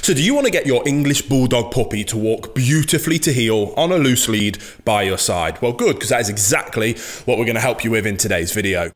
So do you want to get your English Bulldog puppy to walk beautifully to heel on a loose lead by your side? Well, good, because that is exactly what we're going to help you with in today's video.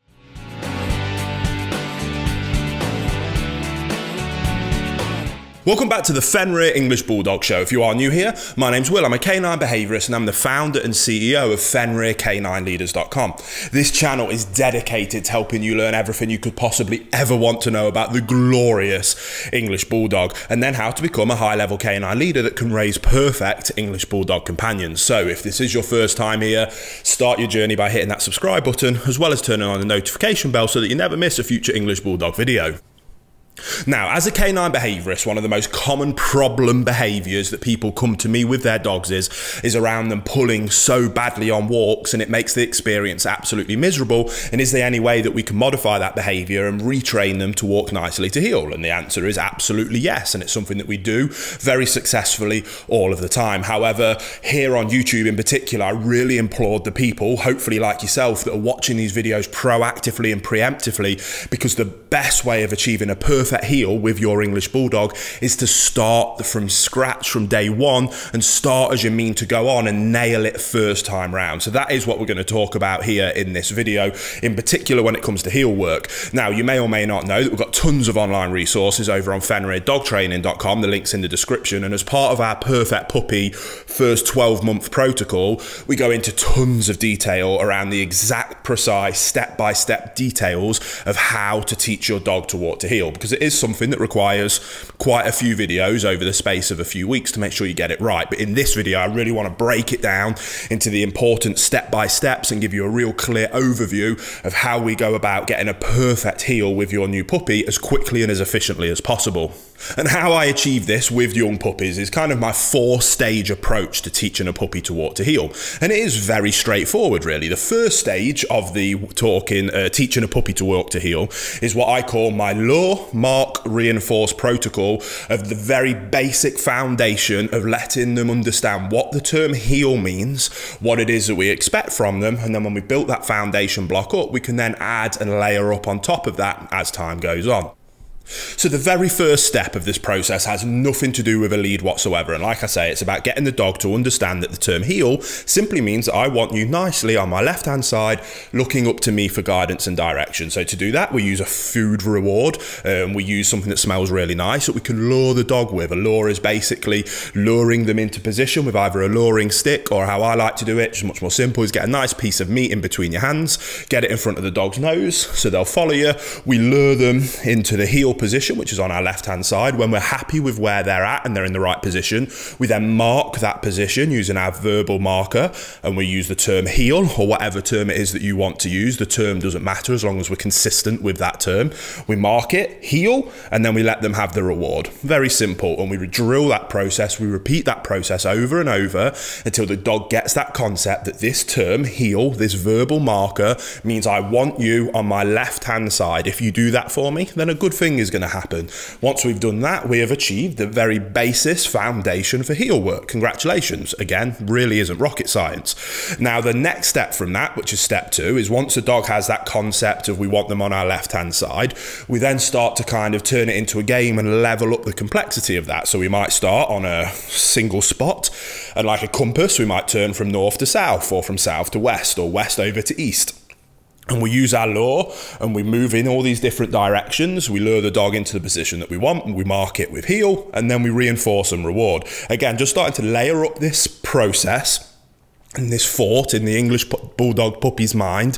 Welcome back to the Fenrir English Bulldog Show. If you are new here, my name's Will. I'm a canine behaviourist and I'm the founder and CEO of FenrirCanineLeaders.com. This channel is dedicated to helping you learn everything you could possibly ever want to know about the glorious English Bulldog, and then how to become a high-level canine leader that can raise perfect English Bulldog companions. So if this is your first time here, start your journey by hitting that subscribe button, as well as turning on the notification bell so that you never miss a future English Bulldog video. Now, as a canine behaviourist, one of the most common problem behaviours that people come to me with their dogs is around them pulling so badly on walks, and it makes the experience absolutely miserable. And is there any way that we can modify that behaviour and retrain them to walk nicely to heel? And the answer is absolutely yes, and it's something that we do very successfully all of the time. However, here on YouTube in particular, I really implored the people, hopefully like yourself, that are watching these videos proactively and preemptively, because the best way of achieving a perfect heel with your English Bulldog is to start from scratch from day one and start as you mean to go on and nail it first time round. So that is what we're going to talk about here in this video, in particular when it comes to heel work. Now, you may or may not know that we've got tons of online resources over on FenrirDogTraining.com. The link's in the description, and as part of our Perfect Puppy first 12-month protocol, we go into tons of detail around the exact, precise, step-by-step details of how to teach your dog to walk to heel, because it is something that requires quite a few videos over the space of a few weeks to make sure you get it right. But in this video, I really want to break it down into the important step-by-steps and give you a real clear overview of how we go about getting a perfect heel with your new puppy as quickly and as efficiently as possible. And how I achieve this with young puppies is kind of my 4-stage approach to teaching a puppy to walk to heel. And it is very straightforward, really. The first stage of the teaching a puppy to walk to heel is what I call my lure, mark, reinforce protocol of the very basic foundation of letting them understand what the term heel means, what it is that we expect from them, and then when we built that foundation block up, we can then add and layer up on top of that as time goes on. So the very first step of this process has nothing to do with a lead whatsoever, and like I say, it's about getting the dog to understand that the term heel simply means that I want you nicely on my left hand side looking up to me for guidance and direction. So to do that, we use a food reward, we use something that smells really nice that we can lure the dog with. A lure is basically luring them into position with either a luring stick, or how I like to do it, just much more simple, is get a nice piece of meat in between your hands, get it in front of the dog's nose so they'll follow you. We lure them into the heel position, which is on our left hand side. When we're happy with where they're at and they're in the right position, we then mark that position using our verbal marker, and we use the term heel, or whatever term it is that you want to use. The term doesn't matter as long as we're consistent with that term. We mark it, heel, and then we let them have the reward. Very simple. And we drill that process, we repeat that process over and over until the dog gets that concept that this term, heel, this verbal marker, means I want you on my left hand side. If you do that for me, then a good thing is going to happen. Once we've done that, we have achieved the very basis foundation for heel work. Congratulations. Again, really isn't rocket science. Now, the next step from that, which is step 2, is once the dog has that concept of we want them on our left-hand side, we then start to kind of turn it into a game and level up the complexity of that. So we might start on a single spot, and like a compass, we might turn from north to south, or from south to west, or west over to east. And we use our lure and we move in all these different directions. We lure the dog into the position that we want, and we mark it with heel, and then we reinforce and reward. Again, just starting to layer up this process and this thought in the English Bulldog puppy's mind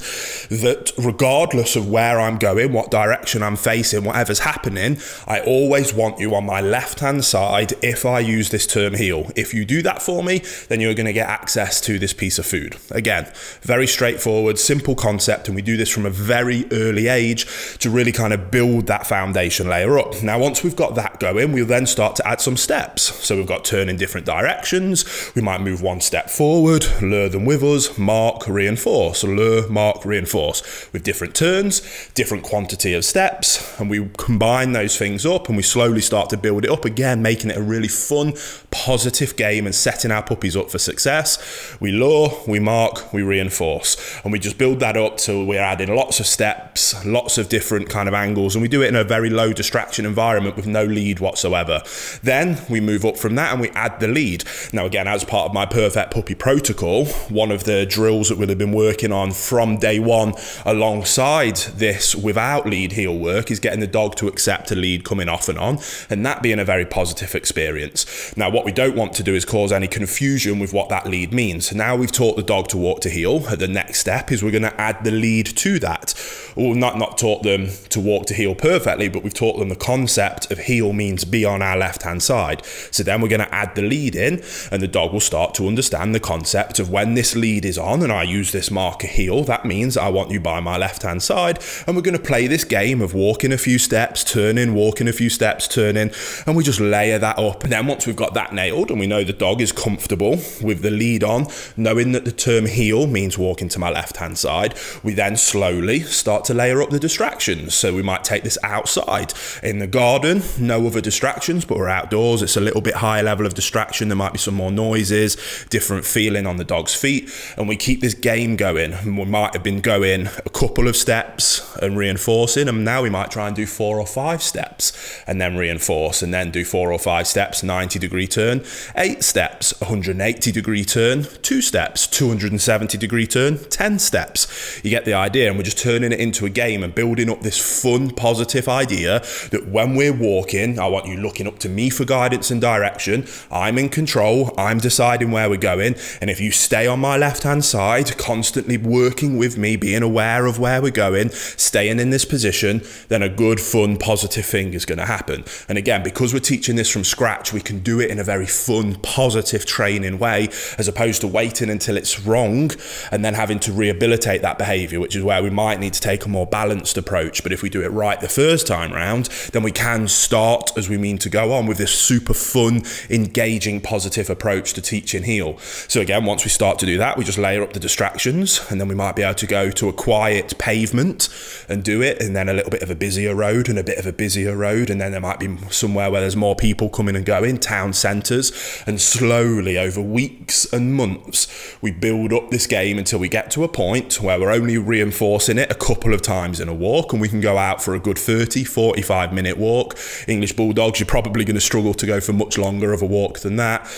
that regardless of where I'm going, what direction I'm facing, whatever's happening, I always want you on my left-hand side if I use this term heel. If you do that for me, then you're going to get access to this piece of food. Again, very straightforward, simple concept, and we do this from a very early age to really kind of build that foundation layer up. Now, once we've got that going, we'll then start to add some steps. So we've got turn in different directions. We might move one step forward, lure them with us, mark, reinforce, lure, mark, reinforce, with different turns, different quantity of steps, and we combine those things up and we slowly start to build it up again, making it a really fun, positive game and setting our puppies up for success. We lure, we mark, we reinforce, and we just build that up till we're adding lots of steps, lots of different kind of angles, and we do it in a very low distraction environment with no lead whatsoever. Then we move up from that and we add the lead. Now again, as part of my Perfect Puppy protocol, one of the drills that we'll have been working on from day one alongside this without lead heel work is getting the dog to accept a lead coming off and on, and that being a very positive experience. Now what we don't want to do is cause any confusion with what that lead means. So now we've taught the dog to walk to heel. The next step is we're going to add the lead to that. Well, not taught them to walk to heel perfectly, but we've taught them the concept of heel means be on our left hand side. So then we're going to add the lead in, and the dog will start to understand the concept of when this lead is on and I use this marker heel, that means I want you by my left hand side, and we're going to play this game of walking a few steps, turning, walking a few steps, turning, and we just layer that up. And then once we've got that nailed and we know the dog is comfortable with the lead on, knowing that the term heel means walking to my left hand side, we then slowly start to layer up the distractions. So we might take this outside in the garden, no other distractions, but we're outdoors, it's a little bit higher level of distraction, there might be some more noises, different feeling on the dog's feet, and we keep this game going. And we might have been going a couple of steps and reinforcing, and now we might try and do 4 or 5 steps and then reinforce, and then do 4 or 5 steps, 90-degree turn, 8 steps, 180-degree turn, 2 steps, 270-degree turn, 10 steps. You get the idea, and we're just turning it into a game and building up this fun, positive idea that when we're walking, I want you looking up to me for guidance and direction. I'm in control, I'm deciding where we're going, and if you stay on my left-hand side, constantly working with me, being aware of where we're going, staying in this position, then a good, fun, positive thing is going to happen. And again, because we're teaching this from scratch, we can do it in a very fun, positive training way, as opposed to waiting until it's wrong and then having to rehabilitate that behavior, which is where we might need to take a more balanced approach. But if we do it right the first time round, then we can start as we mean to go on with this super fun, engaging, positive approach to teaching heel. So again, once we start to do that, we just layer up the distractions, and then we might be able to go to a quiet pavement and do it, and then a little bit of a busier road and a bit of a busier road, and then there might be somewhere where there's more people coming and going, town centres, and slowly over weeks and months we build up this game until we get to a point where we're only reinforcing it a couple of times in a walk, and we can go out for a good 30-45 minute walk. English Bulldogs, you're probably going to struggle to go for much longer of a walk than that.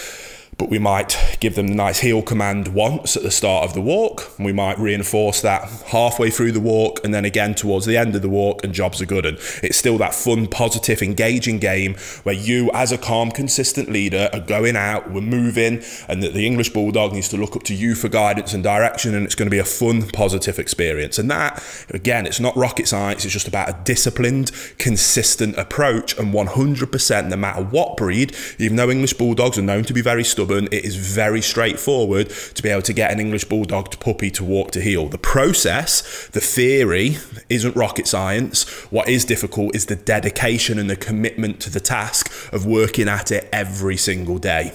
But we might give them the nice heel command once at the start of the walk, and we might reinforce that halfway through the walk and then again towards the end of the walk, and jobs are good. And it's still that fun, positive, engaging game where you as a calm, consistent leader are going out, we're moving, and that the English Bulldog needs to look up to you for guidance and direction, and it's going to be a fun, positive experience. And that, again, it's not rocket science, it's just about a disciplined, consistent approach, and 100%, no matter what breed, even though English Bulldogs are known to be very stubborn, it is very straightforward to be able to get an English Bulldog puppy to walk to heel. The process, the theory, isn't rocket science. What is difficult is the dedication and the commitment to the task of working at it every single day.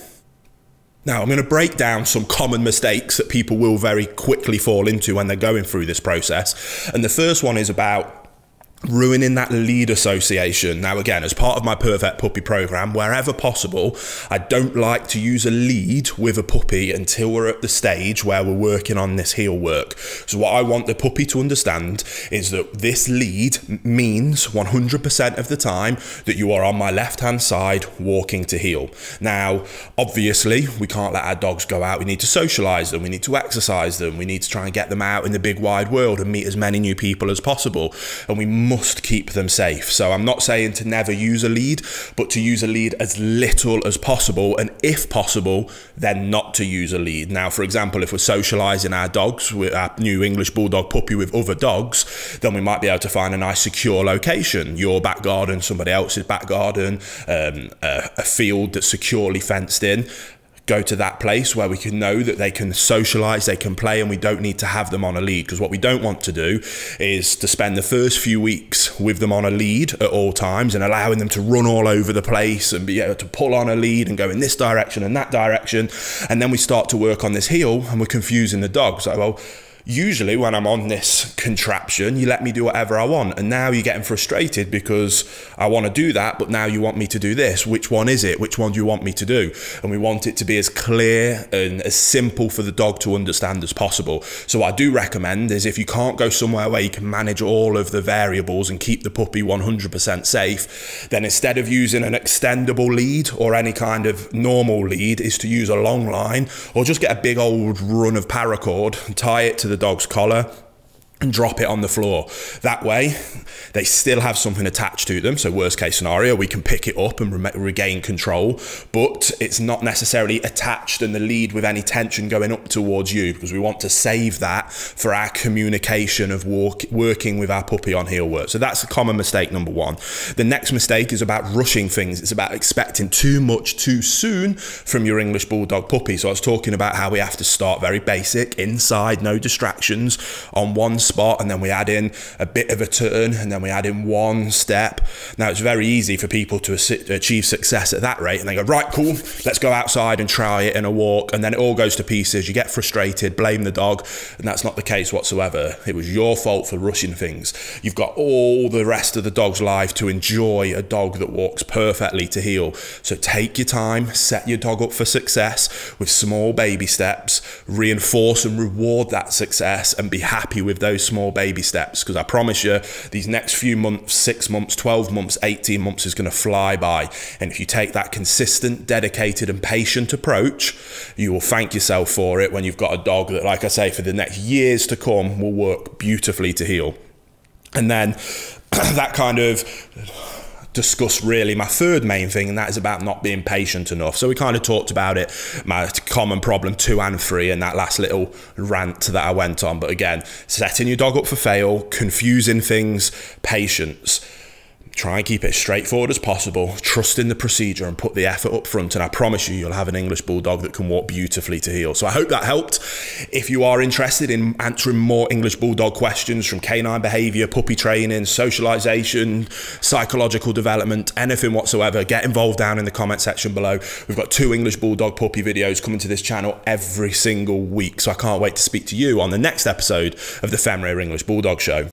Now, I'm going to break down some common mistakes that people will very quickly fall into when they're going through this process. And the first one is about ruining that lead association. Now again, as part of my Perfect Puppy program, wherever possible, I don't like to use a lead with a puppy until we're at the stage where we're working on this heel work. So what I want the puppy to understand is that this lead means 100% of the time that you are on my left hand side walking to heel. Now obviously we can't let our dogs go out, we need to socialize them, we need to exercise them, we need to try and get them out in the big wide world and meet as many new people as possible, and we must keep them safe. So I'm not saying to never use a lead, but to use a lead as little as possible, and if possible, then not to use a lead. Now, for example, if we're socializing our dogs with our new English Bulldog puppy with other dogs, then we might be able to find a nice secure location, your back garden, somebody else's back garden, a field that's securely fenced in. go to that place where we can know that they can socialize, they can play, and we don't need to have them on a lead. Because what we don't want to do is to spend the first few weeks with them on a lead at all times and allowing them to run all over the place and be able to pull on a lead and go in this direction and that direction. And then we start to work on this heel and we're confusing the dog. So, well, usually when I'm on this contraption, you let me do whatever I want. And now you're getting frustrated because I want to do that, but now you want me to do this. Which one is it? Which one do you want me to do? And we want it to be as clear and as simple for the dog to understand as possible. So what I do recommend is, if you can't go somewhere where you can manage all of the variables and keep the puppy 100% safe, then instead of using an extendable lead or any kind of normal lead, is to use a long line or just get a big old run of paracord and tie it to the dog's collar and drop it on the floor. That way they still have something attached to them, so worst case scenario we can pick it up and regain control, but it's not necessarily attached and the lead with any tension going up towards you, because we want to save that for our communication of working with our puppy on heel work. So that's a common mistake number one. The next mistake is about rushing things. It's about expecting too much too soon from your English Bulldog puppy. So I was talking about how we have to start very basic, inside, no distractions, on one spot, and then we add in a bit of a turn, and then we add in one step. Now it's very easy for people to achieve success at that rate, and they go, right, cool, let's go outside and try it in a walk, and then it all goes to pieces. You get frustrated, blame the dog, and that's not the case whatsoever. It was your fault for rushing things. You've got all the rest of the dog's life to enjoy a dog that walks perfectly to heel. So take your time, set your dog up for success with small baby steps, reinforce and reward that success, and be happy with those small baby steps, because I promise you these next few months, 6 months, 12 months, 18 months is going to fly by. And if you take that consistent, dedicated and patient approach, you will thank yourself for it when you've got a dog that, like I say, for the next years to come will work beautifully to heel. And then that kind of discuss really my third main thing, and that is about not being patient enough. So we kind of talked about it, my common problem 2 and 3, and that last little rant that I went on. But again, setting your dog up for fail, confusing things, patience. Try and keep it as straightforward as possible, trust in the procedure and put the effort up front, and I promise you, you'll have an English Bulldog that can walk beautifully to heel. So I hope that helped. If you are interested in answering more English Bulldog questions from canine behavior, puppy training, socialization, psychological development, anything whatsoever, get involved down in the comment section below. We've got 2 English Bulldog puppy videos coming to this channel every single week, so I can't wait to speak to you on the next episode of the Fenrir English Bulldog Show.